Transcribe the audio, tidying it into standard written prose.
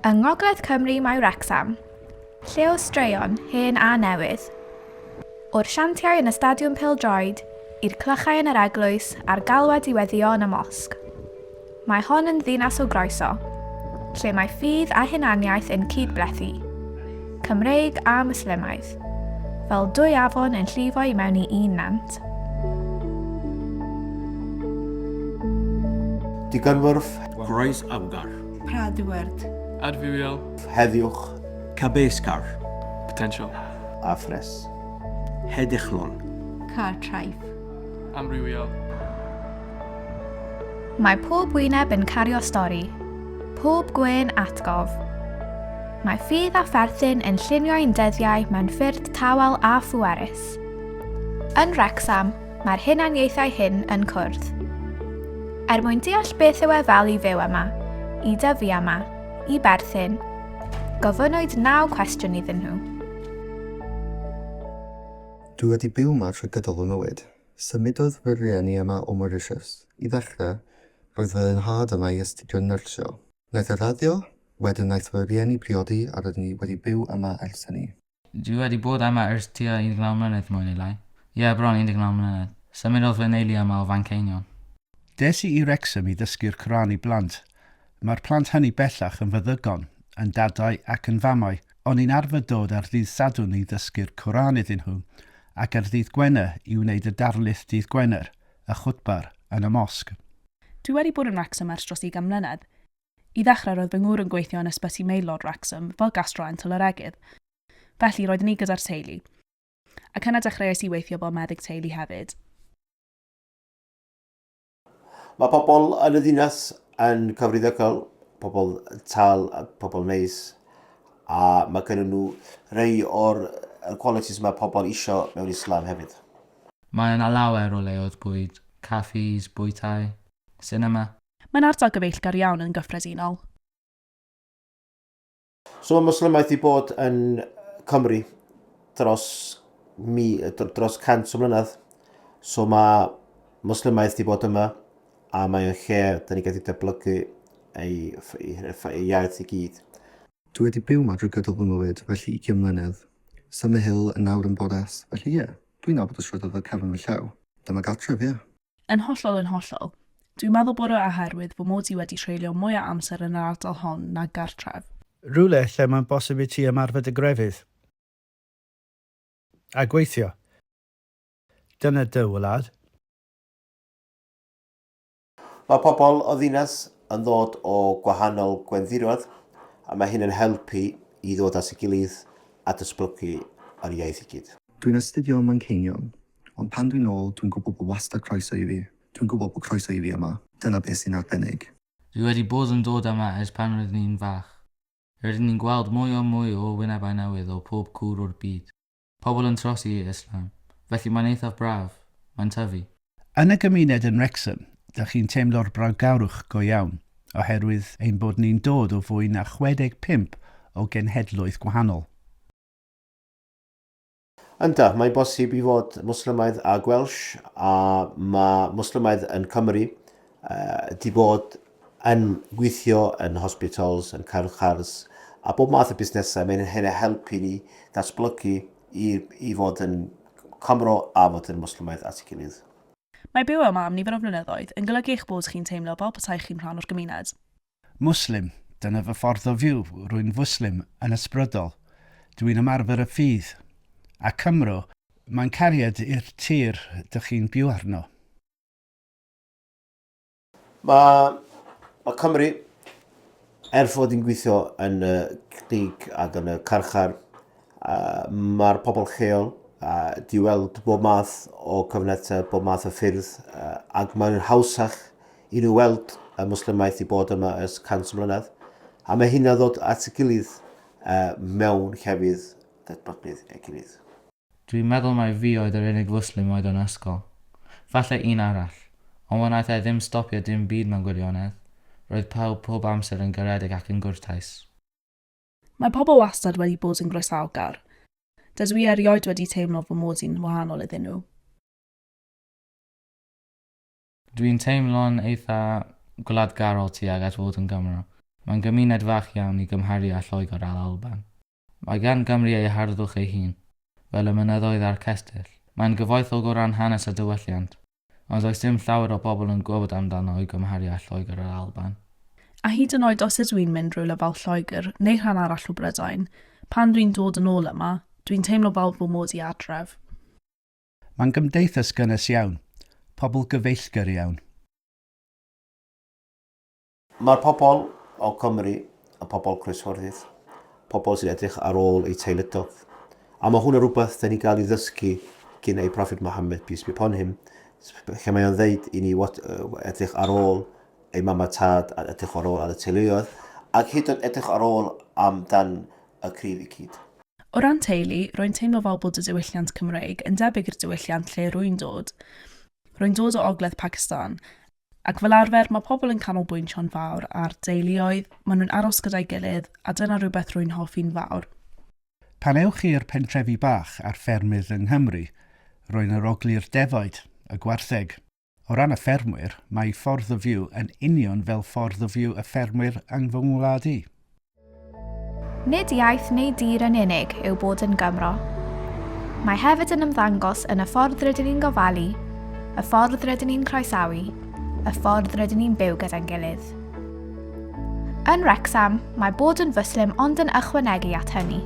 Yng Ngogledd Cymru mae Wrecsam, lle o straeon hen a newydd. O'r siantiau yn y Stadiwm Pêl-droed i'r clychau yn yr eglwys a'r galwad i weddio yn y mosg. Mae hon yn ddinas o groeso, lle mae ffydd a hunaniaeth yn cydblethu, Cymreig a Muslimaidd, fel dwy afon yn llifo i mewn i un nant. Digonwrf, Groes Amgar, Pradward, Adfywiol, heddiwch Cabescar, Potential, a Hedichlon, Cartraif, Amrywiol. Mae pob wyneb yn cario stori, pob gwyn atgof. Mae ffydd a pherthyn yn llunio ein dyddiau mewn ffyrdd tawel a phwerus. Yn Wrecsam, mae'r hunaniaethau hyn yn cwrdd. Mwyn deall beth yw e fel i fyw yma, i dyfu yma, i berthyn, gofynnwyd 9 cwestiwn iddyn nhw. Dwi wedi byw yma trwy gydol fy mywyd. Symudodd fy rhieni yma o Mauritius. I ddechrau, roedd fy nhad yma i astudio nyrsio. Wnaeth y raddio, wedyn wnaeth fy rhieni briodi a rydyn ni wedi byw yma ers hynny. Dwi wedi bod yma ers tua 19 mlynedd mwy neu lai. Ie, bron 19 mlynedd. Symudodd fy neulu yma o Fanceinion. Des i Wrecsam i ddysgu'r Coran i blant. Mae'r plant hynny bellach yn feddygon, yn dadau ac yn famau, ond ni'n arfer dod ar ddydd Sadwrn i ddysgu'r Coran iddyn nhw, ac ar ddydd Gwener i wneud y darlith dydd Gwener, y chwtbar, yn y mosg. Dwi wedi bod yn Wrecsam ers dros 20 mlynedd. I ddechrau roedd fy ngŵr yn gweithio yn ysbyty Meilod Wrecsam fel gastroen toleregydd. Felly roedd ni gyda'r teulu. Ac yna dechreuais i weithio fel meddyg teulu hefyd. Mae pobl yn y ddinas yn cyfrifiadol, pobl tal, pobl neis, a mae gen nhw rhai o'r qualities mae pobl isio mewn Islam hefyd. Mae'n lawer o leoedd bwyd, caffis, bwytau, cinema. Mae'n ardal gyfeillgar iawn yn gyffredinol. So mae Muslimaeth wedi bod yn Cymru dros 100 o mlynedd. So mae Muslimaeth wedi bod yma, a mae'n lle da ni gallu deblygu ei iaith i gyd. Dwi wedi byw yma drwy gydol fy mywyd, felly 20 mlynedd. Summer Hill yn nawr yn bodas, felly ie, dwi'n nabod y strydoedd fel cefn fy llaw. Dyma gartref, ie. Yn hollol. Dwi'n meddwl bod o oherwydd fy mod i wedi treulio mwy o amser yn yr ardal hon na gartref. Rhywle lle mae'n bosib i ti ymarfer dy grefydd. A gweithio. Dyna dy wlad. Mae pobl o ddinas yn ddod o gwahanol gwenddiroedd, a mae hyn yn helpu i ddod at ei gilydd a dysblygu ar iaith i gyd. Dwi'n astudio ym Manceinion, ond pan dwi'n ôl, dwi'n gwybod bod wastad croeso i fi. Dwi'n gwybod bod croeso i fi yma. Dyna beth sy'n arbennig. Dwi wedi bod yn dod yma ers pan roeddwn ni'n fach. Rydyn ni'n gweld mwy o wynebau newydd o pob cwr o'r byd. Pobl yn trosi i Islam, felly mae'n eithaf braf, mae'n tyfu. Yn y gymuned yn Wrecsam, dych chi'n teimlo'r brawgawrwch go iawn, oherwydd ein bod ni'n dod o fwy na 65 o genhedloedd gwahanol. Ynda, mae'n bosib i fod Muslimaidd a Welsh, a mae Muslimaidd yn Cymru wedi bod yn gweithio yn hospitals, yn carchars, a bob math o busnesau. Mae'n hyn helpu ni datblygu i fod yn Cymro a fod yn Muslimaidd at ei gilydd. Mae byw yma am nifer o flynyddoedd yn golygu eich bod chi'n teimlo fel petai chi'n rhan o'r gymuned. Muslim, dyna fy ffordd o fyw, rwy'n fwslim yn ysbrydol. Dwi'n ymarfer y ffydd. A Cymro, mae'n cariad i'r tir dych chi'n byw arno. Mae Cymru, fod yn gweithio yn y cnig ac yn y carchar, mae'r pobl lleol di weld bob math o cyfnetau, bob math o ffyrdd, ac mae'n hawsach i nhw weld y Muslimaeth i bod yma ers 100 mlynedd. A mae hynna ddod at y gilydd mewn llefydd datblygydd ei gilydd. Dwi'n meddwl mai fi oedd yr unig fwslim oedd yn ysgol. Falle un arall, ond wnaeth e ddim stopio dim byd mewn gwirionedd. Roedd pawb pob amser yn garedig ac yn gwrtais. Mae pobl wastad wedi bod yn groesawgar. Dydw i erioed wedi teimlo fy mod i'n wahanol iddyn nhw. Dwi'n teimlo'n eitha gwladgarol tuag at fod yn Gymro. Mae'n gymuned fach iawn i gymharu â Lloegr a'r Alban. Mae gan Gymru ei harddwch ei hun, fel y mynyddoedd a'r cestyll. Mae'n gyfoethog o ran hanes a diwylliant, ond oes dim llawer o bobl yn gwybod amdano i gymharu â Lloegr a'r Alban. A hyd yn oed os ydw i'n mynd rhywle fel Lloegr neu rhan arall o Brydain, pan dwi'n dod yn ôl yma, dwi'n teimlo fel fy mod i adref. Mae'n gymdeithas gynnes iawn, pobl gyfeillgar iawn. Mae'r pobl o Cymru yn pobl croesfforddus, pobl sy'n edrych ar ôl eu teilydog. A mae hwnna rhywbeth da ni gael ei ddysgu gyn ei Prophet Muhammad, peace be upon him, lle mae o'n ddeud i ni edrych ar ôl ei mam a tad, a edrych ar ôl ar y teuluoedd, ac hyd yn edrych ar ôl amdan y cryf i gyd. O ran teulu, rwy'n teimlo fel bod y diwylliant Cymreig yn debyg i'r diwylliant lle rwy'n dod. Rwy'n dod o ogledd Pakistan, ac fel arfer mae pobl yn canolbwyntio'n fawr ar deuluoedd, maen nhw'n aros gyda'i gilydd, a dyna rhywbeth rwy'n hoffi'n fawr. Pan ewch i'r pentrefi bach a'r ffermydd yng Nghymru, rwy'n yr ogli'r defaid, y gwartheg. O ran y ffermwyr, mae ffordd y fyw yn union fel ffordd y fyw y ffermwyr yng fy ngwlad i. Nid iaith neu dir yn unig yw bod yn Gymro. Mae hefyd yn ymddangos yn y ffordd rydyn ni'n gofalu, y ffordd rydyn ni'n croesawu, y ffordd rydyn ni'n byw gyda'n gilydd. Yn Wrecsam, mae bod yn Fwslim ond yn ychwanegu at hynny.